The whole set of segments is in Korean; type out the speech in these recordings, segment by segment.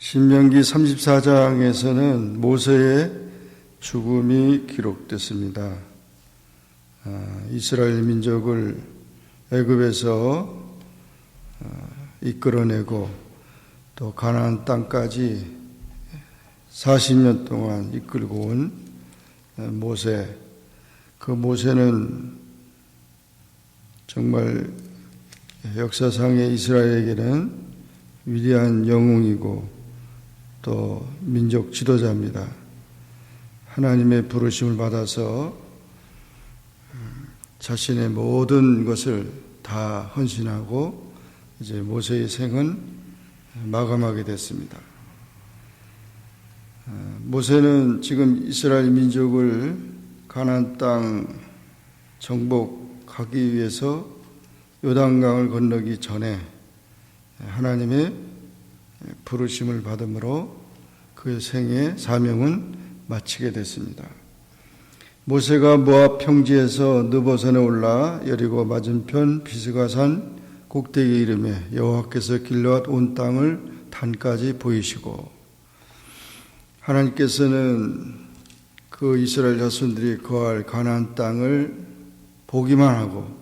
신명기 34장에서는 모세의 죽음이 기록됐습니다. 이스라엘 민족을 애굽에서 이끌어내고 또 가나안 땅까지 40년 동안 이끌고 온 모세, 그 모세는 정말 역사상의 이스라엘에게는 위대한 영웅이고 또 민족 지도자입니다. 하나님의 부르심을 받아서 자신의 모든 것을 다 헌신하고 이제 모세의 생은 마감하게 됐습니다. 모세는 지금 이스라엘 민족을 가나안 땅 정복하기 위해서 요단강을 건너기 전에 하나님의 부르심을 받음으로 그의 생의 사명은 마치게 됐습니다. 모세가 모압 평지에서 느보산에 올라 여리고 맞은편 비스가산 꼭대기에 이르매 여호와께서 길르앗 온 땅을 단까지 보이시고, 하나님께서는 그 이스라엘 자손들이 거할 가나안 땅을 보기만 하고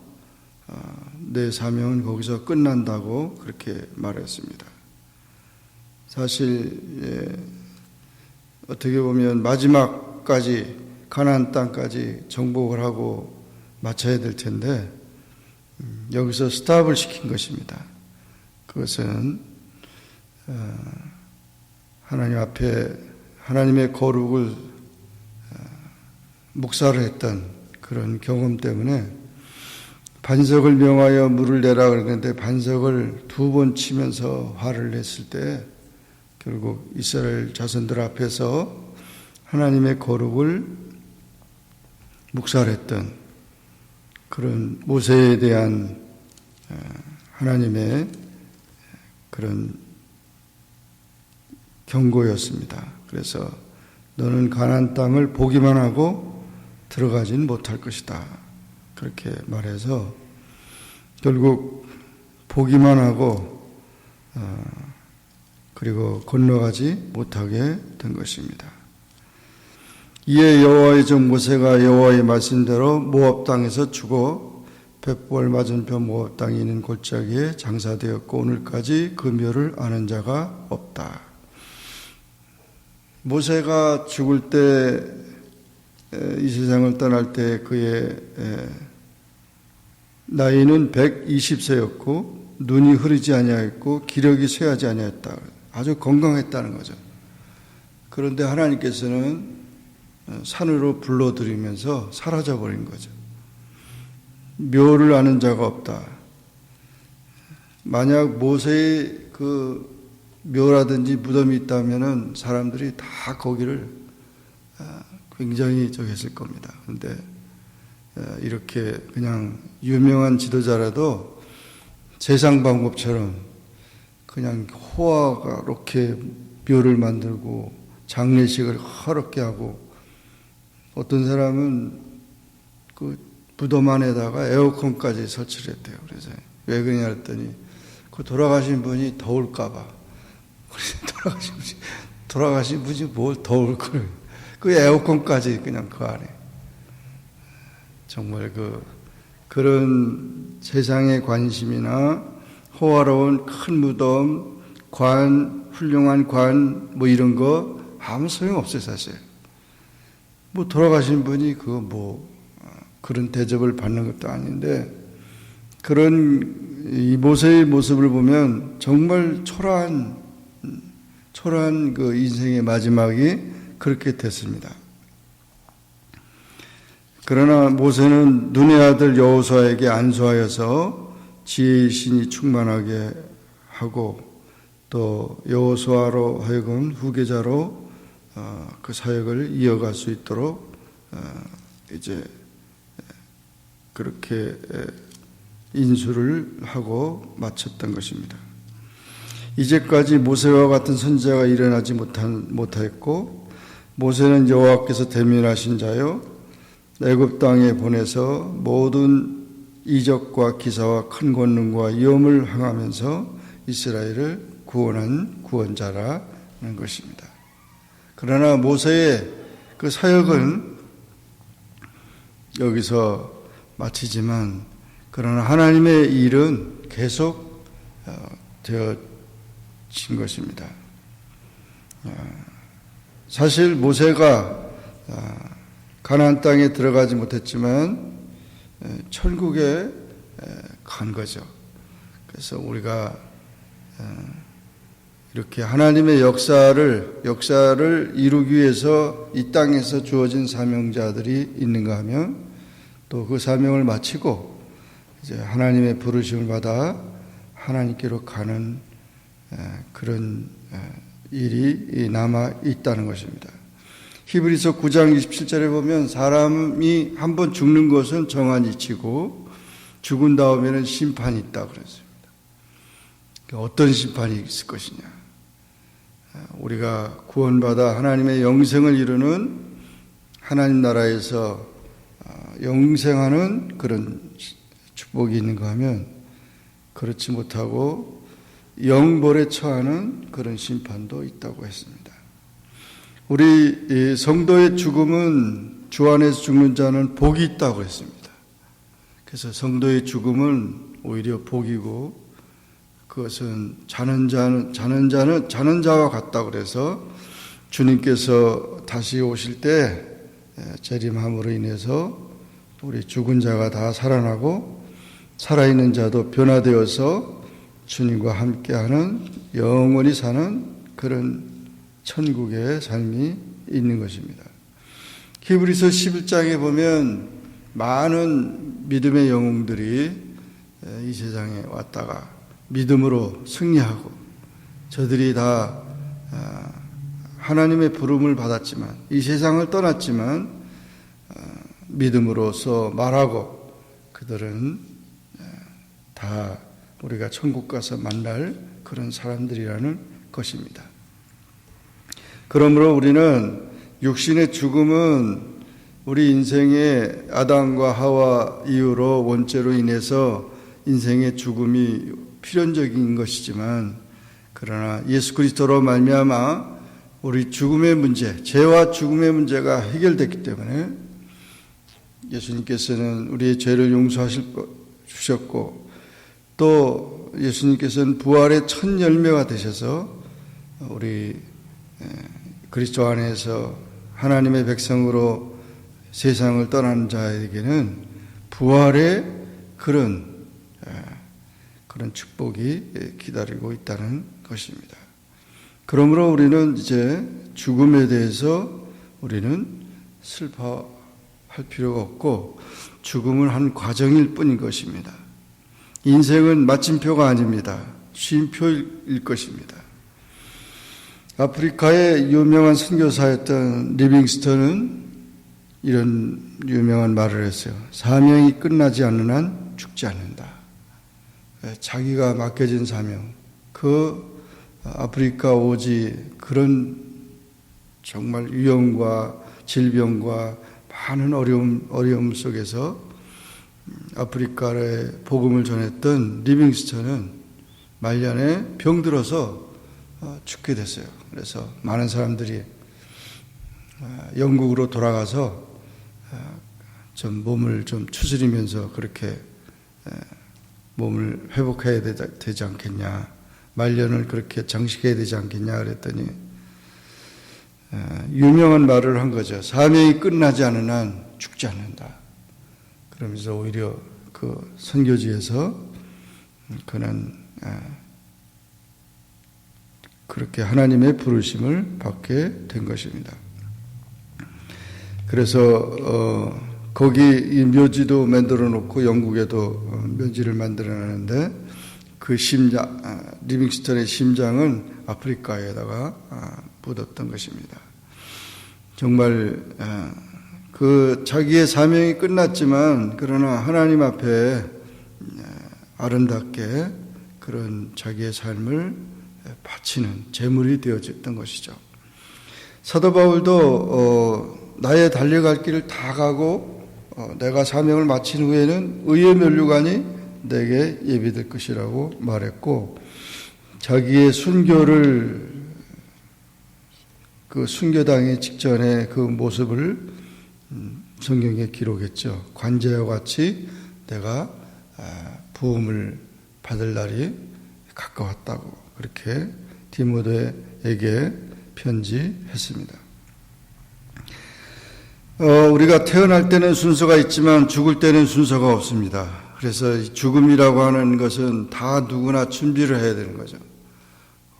내 사명은 거기서 끝난다고 그렇게 말했습니다. 사실 어떻게 보면 마지막까지 가나안 땅까지 정복을 하고 마쳐야 될 텐데 여기서 스탑을 시킨 것입니다. 그것은 하나님 앞에 하나님의 거룩을 묵살을 했던 그런 경험 때문에 반석을 명하여 물을 내라 그랬는데 반석을 2번 치면서 화를 냈을 때 결국 이스라엘 자손들 앞에서 하나님의 거룩을 묵살했던 그런 모세에 대한 하나님의 그런 경고였습니다. 그래서 너는 가나안 땅을 보기만 하고 들어가진 못할 것이다, 그렇게 말해서 결국 보기만 하고 그리고 건너가지 못하게 된 것입니다. 이에 여호와의 종 모세가 여호와의 말씀대로 모압 땅에서 죽어 벳볼 맞은편 모압 땅에 있는 골짜기에 장사되었고 오늘까지 그 묘를 아는 자가 없다. 모세가 죽을 때 이 세상을 떠날 때 그의 나이는 120세였고 눈이 흐리지 아니하였고 기력이 쇠하지 아니하였다. 아주 건강했다는 거죠. 그런데 하나님께서는 산으로 불러들이면서 사라져버린 거죠. 묘를 아는 자가 없다. 만약 모세의 그 묘라든지 무덤이 있다면은 사람들이 다 거기를 굉장히 했을 겁니다. 그런데 이렇게 그냥 유명한 지도자라도 세상 방법처럼 그냥 호화가 이렇게 묘를 만들고 장례식을 허럽게 하고, 어떤 사람은 그 무덤 안에다가 에어컨까지 설치를 했대요. 그래서 왜 그러냐 했더니 그 돌아가신 분이 더울까봐. 돌아가신 분이 뭘 더울 걸. 그 에어컨까지 그냥 그 안에. 정말 그런 세상의 관심이나 호화로운 큰 무덤, 관, 훌륭한 관, 이런 거 아무 소용 없어요, 사실. 돌아가신 분이 그런 대접을 받는 것도 아닌데, 그런 이 모세의 모습을 보면 정말 초라한 그 인생의 마지막이 그렇게 됐습니다. 그러나 모세는 눈의 아들 여호수아에게 안수하여서 지혜의 신이 충만하게 하고 또 여호수아로 하여금 후계자로 그 사역을 이어갈 수 있도록 이제 그렇게 인수를 하고 마쳤던 것입니다. 이제까지 모세와 같은 선지자가 일어나지 못하였고, 모세는 여호와께서 대면하신 자요 애굽 땅에 보내서 모든 이적과 기사와 큰 권능과 위엄을 행하면서 이스라엘을 구원한 구원자라 것입니다. 그러나 모세의 그 사역은 여기서 마치지만, 그러나 하나님의 일은 계속 되어진 것입니다. 사실 모세가 가나안 땅에 들어가지 못했지만 천국에 간 거죠. 그래서 우리가 이렇게 하나님의 역사를 이루기 위해서 이 땅에서 주어진 사명자들이 있는가 하면, 또 그 사명을 마치고 이제 하나님의 부르심을 받아 하나님께로 가는 그런 일이 남아 있다는 것입니다. 히브리서 9장 27절에 보면 사람이 한번 죽는 것은 정한 이치고 죽은 다음에는 심판이 있다 그랬습니다. 어떤 심판이 있을 것이냐? 우리가 구원받아 하나님의 영생을 이루는 하나님 나라에서 영생하는 그런 축복이 있는가 하면, 그렇지 못하고 영벌에 처하는 그런 심판도 있다고 했습니다. 우리 성도의 죽음은, 주 안에서 죽는 자는 복이 있다고 했습니다. 그래서 성도의 죽음은 오히려 복이고, 그것은 자는 자와 같다고 그래서 주님께서 다시 오실 때 재림함으로 인해서 우리 죽은 자가 다 살아나고 살아있는 자도 변화되어서 주님과 함께하는 영원히 사는 그런 천국의 삶이 있는 것입니다. 히브리서 11장에 보면 많은 믿음의 영웅들이 이 세상에 왔다가 믿음으로 승리하고, 저들이 다 하나님의 부름을 받았지만, 이 세상을 떠났지만 믿음으로서 말하고, 그들은 다 우리가 천국 가서 만날 그런 사람들이라는 것입니다. 그러므로 우리는 육신의 죽음은 우리 인생의 아담과 하와 이후로 원죄로 인해서 인생의 죽음이 필연적인 것이지만, 그러나 예수 그리스도로 말미암아 우리 죽음의 문제, 죄와 죽음의 문제가 해결됐기 때문에 예수님께서는 우리의 죄를 주셨고, 또 예수님께서는 부활의 첫 열매가 되셔서 우리 그리스도 안에서 하나님의 백성으로 세상을 떠나는 자에게는 부활의 그런 축복이 기다리고 있다는 것입니다. 그러므로 우리는 이제 죽음에 대해서 우리는 슬퍼할 필요가 없고, 죽음은 한 과정일 뿐인 것입니다. 인생은 마침표가 아닙니다. 쉼표일 것입니다. 아프리카의 유명한 선교사였던 리빙스턴은 이런 유명한 말을 했어요. 사명이 끝나지 않는 한 죽지 않는다. 자기가 맡겨진 사명, 그 아프리카 오지 그런 정말 위험과 질병과 많은 어려움 속에서 아프리카의 복음을 전했던 리빙스턴은 말년에 병들어서 죽게 됐어요. 그래서 많은 사람들이 영국으로 돌아가서 좀 몸을 좀 추스리면서 그렇게 몸을 회복해야 되지 않겠냐, 말년을 그렇게 장식해야 되지 않겠냐 그랬더니 유명한 말을 한 거죠. 사명이 끝나지 않은 한 죽지 않는다. 그러면서 오히려 그 선교지에서 그는 그렇게 하나님의 부르심을 받게 된 것입니다. 그래서 거기 이 묘지도 만들어 놓고 영국에도 묘지를 만들어 놨는데, 그 리빙스턴의 심장은 아프리카에다가 묻었던 것입니다. 정말 그 자기의 사명이 끝났지만, 그러나 하나님 앞에 아름답게 그런 자기의 삶을 바치는 제물이 되어졌던 것이죠. 사도 바울도 나의 달려갈 길을 다 가고 내가 사명을 마친 후에는 의의 면류관이 내게 예비될 것이라고 말했고, 자기의 순교를 그 순교당의 직전에 그 모습을 성경에 기록했죠. 관제와 같이 내가 부음을 받을 날이 가까웠다고 그렇게 디모데에게 편지했습니다. 우리가 태어날 때는 순서가 있지만 죽을 때는 순서가 없습니다. 그래서 죽음이라고 하는 것은 다 누구나 준비를 해야 되는 거죠.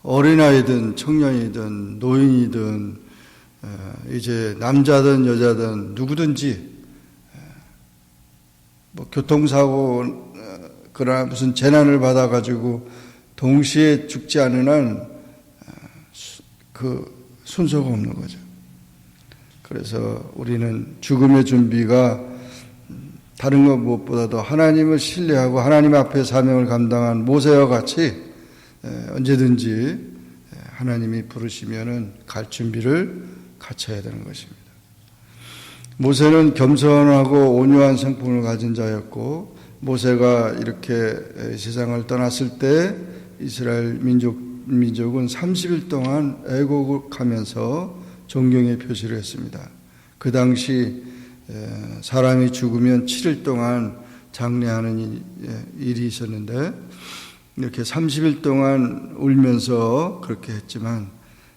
어린아이든 청년이든 노인이든 이제 남자든 여자든 누구든지 뭐 교통사고 그러나 무슨 재난을 받아가지고 동시에 죽지 않은 한 그 순서가 없는 거죠. 그래서 우리는 죽음의 준비가 다른 것 무엇보다도 하나님을 신뢰하고 하나님 앞에 사명을 감당한 모세와 같이 언제든지 하나님이 부르시면은 갈 준비를 갖춰야 되는 것입니다. 모세는 겸손하고 온유한 성품을 가진 자였고, 모세가 이렇게 세상을 떠났을 때 이스라엘 민족은 30일 동안 애곡하면서 존경의 표시를 했습니다. 그 당시 사람이 죽으면 7일 동안 장례하는 일이 있었는데, 이렇게 30일 동안 울면서 그렇게 했지만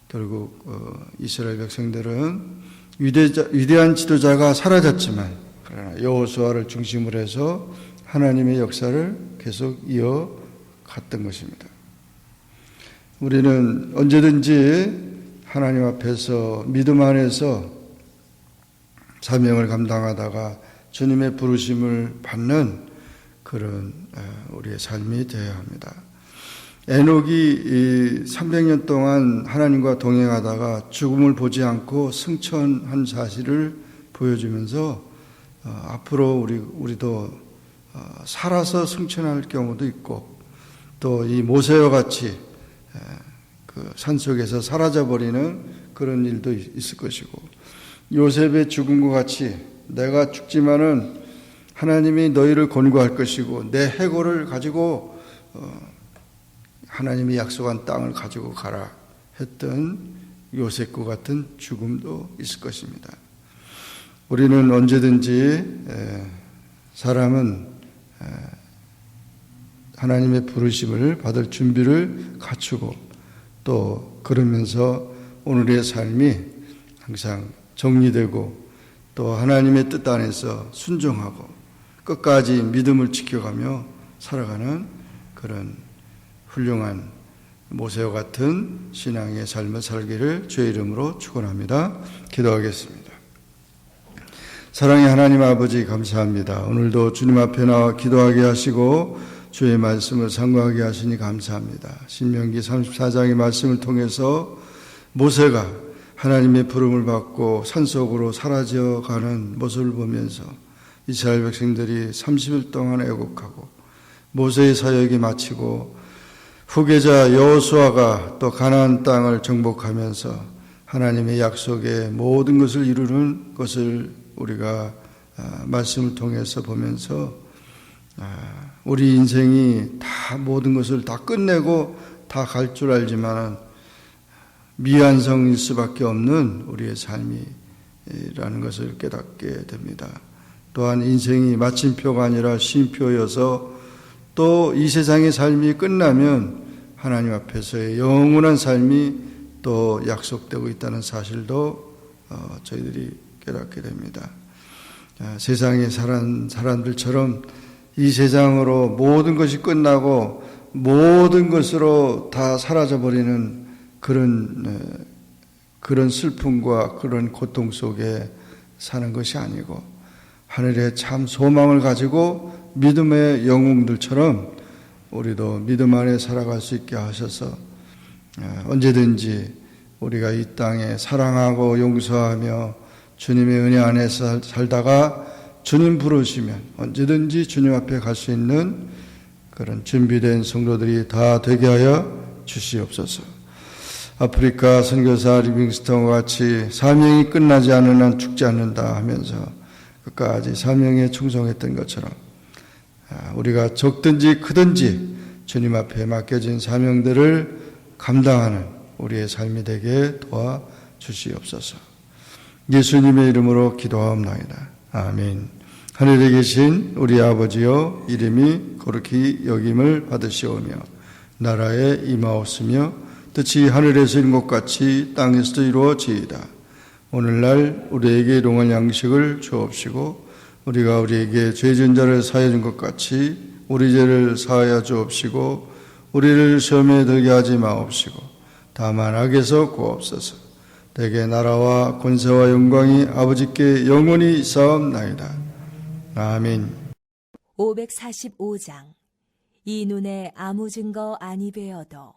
결국 이스라엘 백성들은 위대한 지도자가 사라졌지만 그러나 여호수아를 중심으로 해서 하나님의 역사를 계속 이어갔던 것입니다. 우리는 언제든지 하나님 앞에서 믿음 안에서 사명을 감당하다가 주님의 부르심을 받는 그런 우리의 삶이 되어야 합니다. 에녹이 300년 동안 하나님과 동행하다가 죽음을 보지 않고 승천한 사실을 보여주면서 앞으로 우리도 살아서 승천할 경우도 있고, 또 이 모세와 같이 그 산속에서 사라져버리는 그런 일도 있을 것이고, 요셉의 죽음과 같이 내가 죽지만은 하나님이 너희를 권고할 것이고 내 해골을 가지고 하나님이 약속한 땅을 가지고 가라 했던 요셉과 같은 죽음도 있을 것입니다. 우리는 언제든지 사람은 하나님의 부르심을 받을 준비를 갖추고, 또 그러면서 오늘의 삶이 항상 정리되고 또 하나님의 뜻 안에서 순종하고 끝까지 믿음을 지켜가며 살아가는 그런 훌륭한 모세와 같은 신앙의 삶을 살기를 주의 이름으로 축원합니다. 기도하겠습니다. 사랑의 하나님 아버지, 감사합니다. 오늘도 주님 앞에 나와 기도하게 하시고 주의 말씀을 상고하게 하시니 감사합니다. 신명기 34장의 말씀을 통해서 모세가 하나님의 부름을 받고 산속으로 사라져가는 모습을 보면서 이스라엘 백성들이 30일 동안 애곡하고 모세의 사역이 마치고 후계자 여호수아가 또 가나안 땅을 정복하면서 하나님의 약속의 모든 것을 이루는 것을 우리가 말씀을 통해서 보면서 우리 인생이 다 모든 것을 다 끝내고 다 갈 줄 알지만 미완성일 수밖에 없는 우리의 삶이라는 것을 깨닫게 됩니다. 또한 인생이 마침표가 아니라 쉼표여서 또 이 세상의 삶이 끝나면 하나님 앞에서의 영원한 삶이 또 약속되고 있다는 사실도 저희들이 깨닫게 됩니다. 세상에 사는 사람들처럼 이 세상으로 모든 것이 끝나고 모든 것으로 다 사라져버리는 그런 슬픔과 그런 고통 속에 사는 것이 아니고 하늘에 참 소망을 가지고 믿음의 영웅들처럼 우리도 믿음 안에 살아갈 수 있게 하셔서 언제든지 우리가 이 땅에 사랑하고 용서하며 주님의 은혜 안에서 살다가 주님 부르시면 언제든지 주님 앞에 갈 수 있는 그런 준비된 성도들이 다 되게 하여 주시옵소서. 아프리카 선교사 리빙스턴과 같이 사명이 끝나지 않는 한 죽지 않는다 하면서 끝까지 사명에 충성했던 것처럼 우리가 적든지 크든지 주님 앞에 맡겨진 사명들을 감당하는 우리의 삶이 되게 도와 주시옵소서. 예수님의 이름으로 기도하옵나이다. 아멘. 하늘에 계신 우리 아버지여, 이름이 거룩히 여김을 받으시오며 나라에 임하옵으며 뜻이 하늘에서 이룬 것 같이 땅에서도 이루어지이다. 오늘날 우리에게 일용할 양식을 주옵시고 우리가 우리에게 죄 지은 자를 사하여 준 것 같이 우리 죄를 사하여 주옵시고 우리를 시험에 들게 하지 마옵시고 다만 악에서 구하옵소서. 대개 나라와 권세와 영광이 아버지께 영원히 있사옵나이다. 아멘. 545장. 이 눈에 아무 증거 아니 되어도